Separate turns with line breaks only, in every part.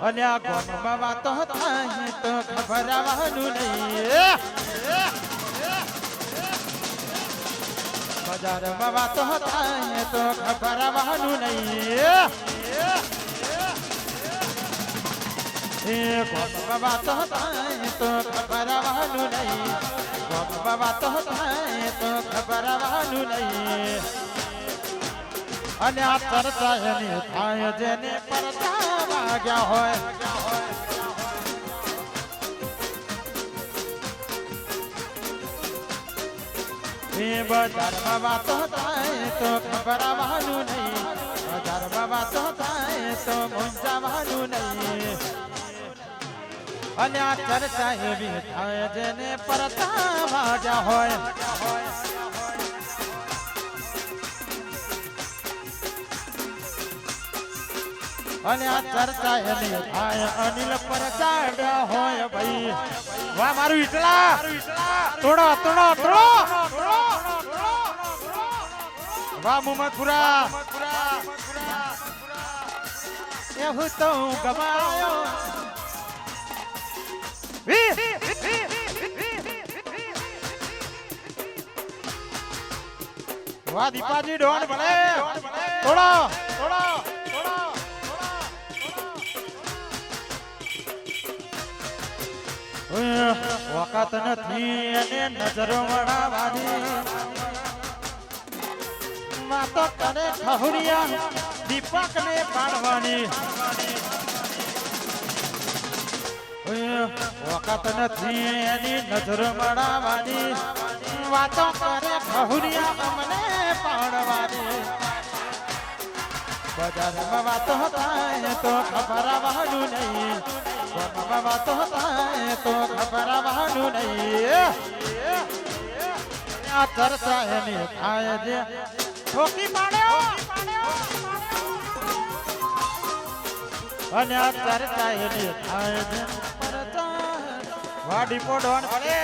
અને આ ગામમાં વાતો થાય તો ખબરવાનું નહીં, બજારમાં વાતો થાય તો ખબરવાનું નહીં, ગામમાં વાતો થાય તો ખબરવાનું નહીં, ગામમાં વાતો થાય તો ખબરવાનું નહીં. અને આ ચર્ચા એની થાય જેને પરચા વાગ્યા હોય, એ બજારમાં વાતો થાય તો ખબરવાનું નહીં, બજારમાં વાતો થાય તો મૂંઝાવાનું નહીં. અને આ ચર્ચા એવી થાય જેને પરચા વાગ્યા હોય, અને આ ચર્ચા એની થાય અનિલ પરચાડ હોય ભાઈ. વાહ મારું ઈટલા તોડો તોડો તોડો, વાહ મુમતપુરા એવું તો ગમાયો. વાહ દીપાજી ડોન ભલે તોડો તોડો. વખત નથી અને નજરો વળાવાની, વાતો કરે ખહુરિયા દીપક ને પાડવાની. વખત નથી એની નજરો વળાવાની, વાતો કરે ખહુરિયા અમને પાડવાની. બજારમાં વાતો થાય તો ખબરવાનું નહીં, ગામમાં વાતો થાય તો ખબરવાનું નહીં. આ ચર્ચા એની થાય જે ઠોકી પાડ્યો, અને આ ચર્ચા એની થાય જે વાડી પોડોન પડે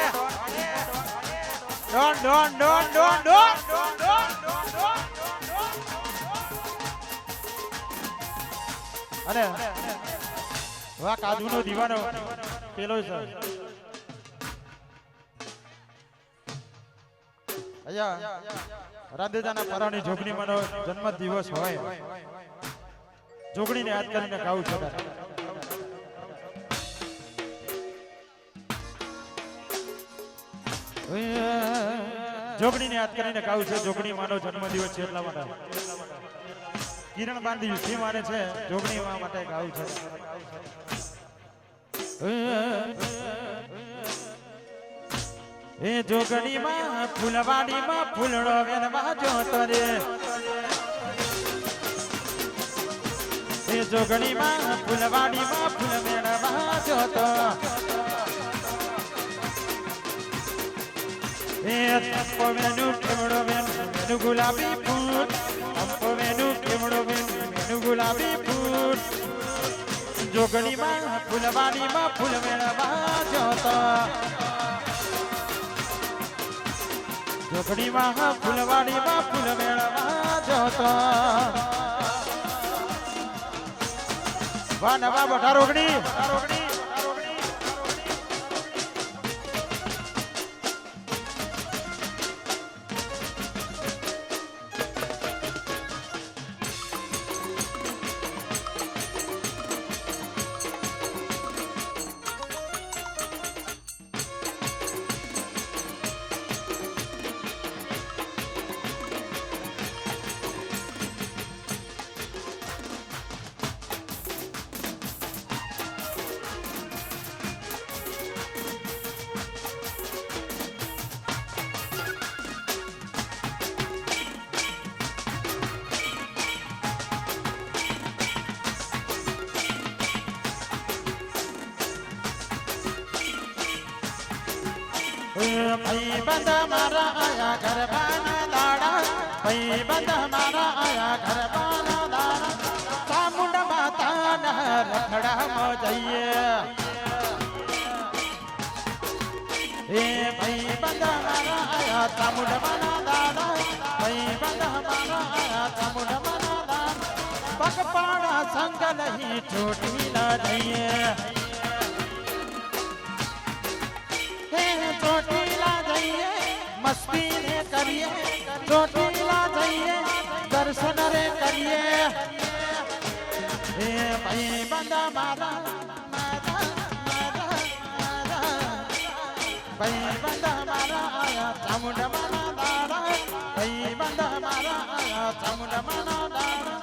Don Don Don Don Don. અને વાહ કાજુનો દીવાનો પેલો છે અહીંયા રાધેજાના પરાની જોગણીમાંનો જન્મ દિવસ હોય, જોગણીને યાદ કરીને ગાવું છે. જોગણીને યાદ કરીને ગાવું છે, જોગણીમાંનો જન્મ દિવસ છે એટલા માટે. કિરણ બાંધી સી માને છે જોગણી માટે ગાવું છે. એ જોગણીમાં ફૂલવાડીમાં ફૂલડો વેનવા જોતો રે, એ જોગણીમાં ફૂલવાડીમાં ફૂલ વેનવા જોતો. એ તંપો વેનું કેવડો વેનું ગુલાબી ફૂલ, તંપો વેનું કેવડો વેનું ગુલાબી ફૂલ. જોગણીમાં ફૂલવાડીમાં ફૂલ વેનવા જોતો, જોગણીમાં ફૂલવાડીમાં ફૂલ મેળવા જોતો. વાહ નવા બઠા રોગણી. ભાઈ બંધ મારા આયા ગરબાના દાડા, ભાઈ બંધ મારા આયા ગરબાના દાડા. ચામુંડ માતાના રખડામાં જઈએ, એ ભાઈ બંધ મારા આયા ચામુંડ માના દાડા, ભાઈ બંધ મારા આયા ચામુંડ માના દાડા. પગપાળા સંગ નહીં ચોટીલા જઈએ હે ચોટીલા જઈએ મસ્તી ને કરીએ ચોટીલા જઈએ દર્શન રે કરીએ હે ભાઈ બંદા મારા ભાઈ બંદા મારા આયા ચામુંડા મારા દાડા ભાઈ બંદા મારા આયા ચામુંડા મારા દાડા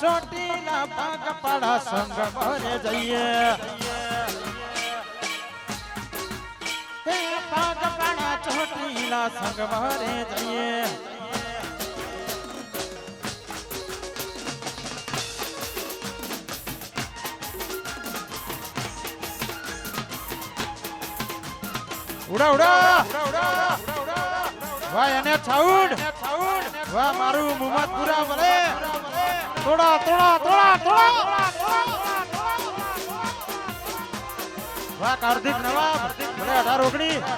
ચોટીલા પગપાળા સંગ ભરે જઈએ હે પગપાળા ચોટીલા સંગ ભરે જઈએ ઉડા ઉડા વાહ એને છાઉડ વાહ મારું મુહમ્મદપુરા ભલે થોડા થોડા થોડા થોડા વાહ કાર્તિક નવાબ ભલે 18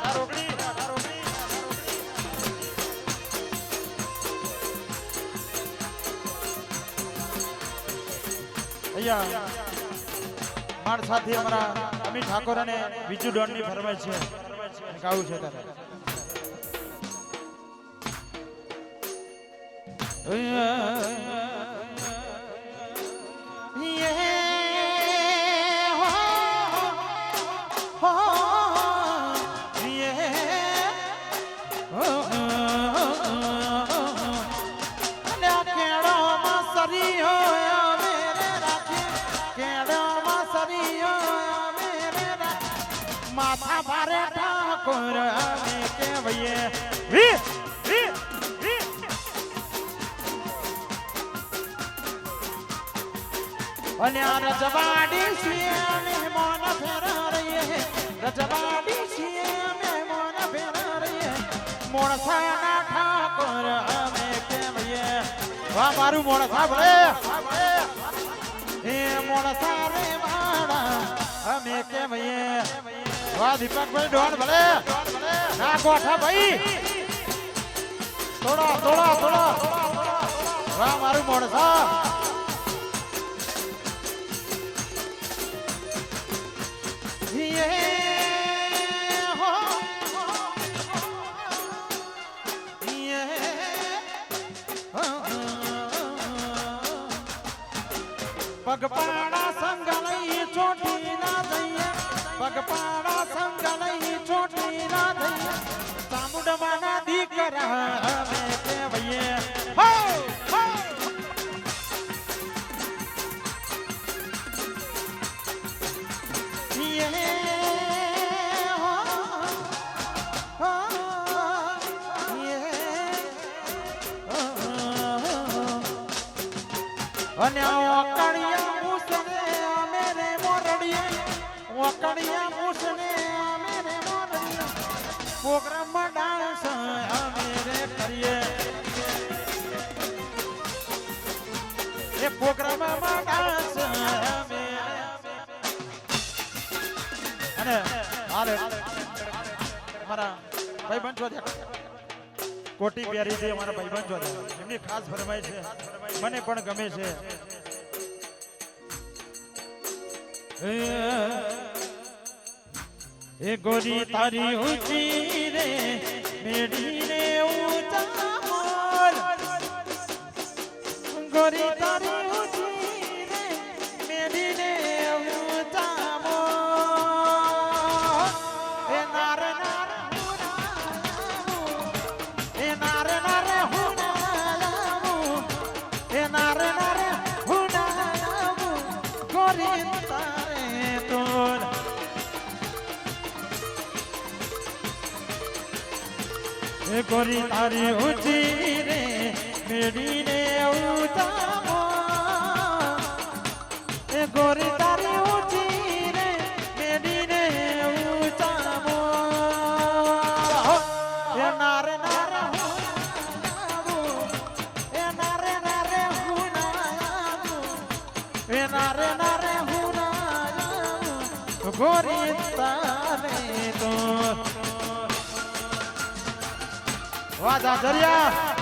અહીંયા માર સાથે અમારા અમિત ઠાકોર અને બીજુ ડોન ની ફરમાઈશ છે ગાવું છે તારે માથા ભારે ઠાકોર અમે કેવઈએ વી વી વી અને આ રજવાડી છીએ અમે મોન ફેરા રહીએ રજવાડી છીએ અમે મોન ફેરા રહીએ મોણસાના ઠાકોર અમે કેવઈએ વાહ મારું મોણસા ભલે હે મોણસા રે વાડા અમે કેવઈએ વાહ દીપકભાઈ ડોન ભલે ના ગોઠા ભાઈ થોડા થોડા થોડા વાહ મારું મોણસા પગપાળા સંગ લઈ ચોટીલા જઈએ પગપાળા સંગ લઈ ચોટીલા જઈએ ચામુંડમાના દીકરા અમે કેવઈએ હો હો અને ઓકળિયા મૂસને અમે રે મોરડીએ ઓકળિયા મૂસને અમે રે મોરડીએ પ્રોગ્રામમાં ડાન્સ અમે રે કરીએ એ પ્રોગ્રામમાં ડાન્સ અમે અને હાલે અમારા ભાઈબંધ જો કોટી પ્યારી છે અમારા ભાઈબંધ જો એમની ખાસ ફરમાઈ છે મને પણ ગમે છે એ ગોરી તારી ઊંચી રે મેડી રે ઊંચા મોર ગોરી તારી ઊંચી રે મેડી રે ઊંચા મોર એ નાર નાર એ નાર નાર એ નાર નાર ગોરી તારે તોર એ ગોરી તારી ઊંચી રે મેડી રે ઊંચા એ ગોરી તારી ઊંચી રે મેડી રે ઊંચા એ નાર નાર એ નાર નાર એ નાર નાર ગોરી તારે તો વાહ દાદરિયા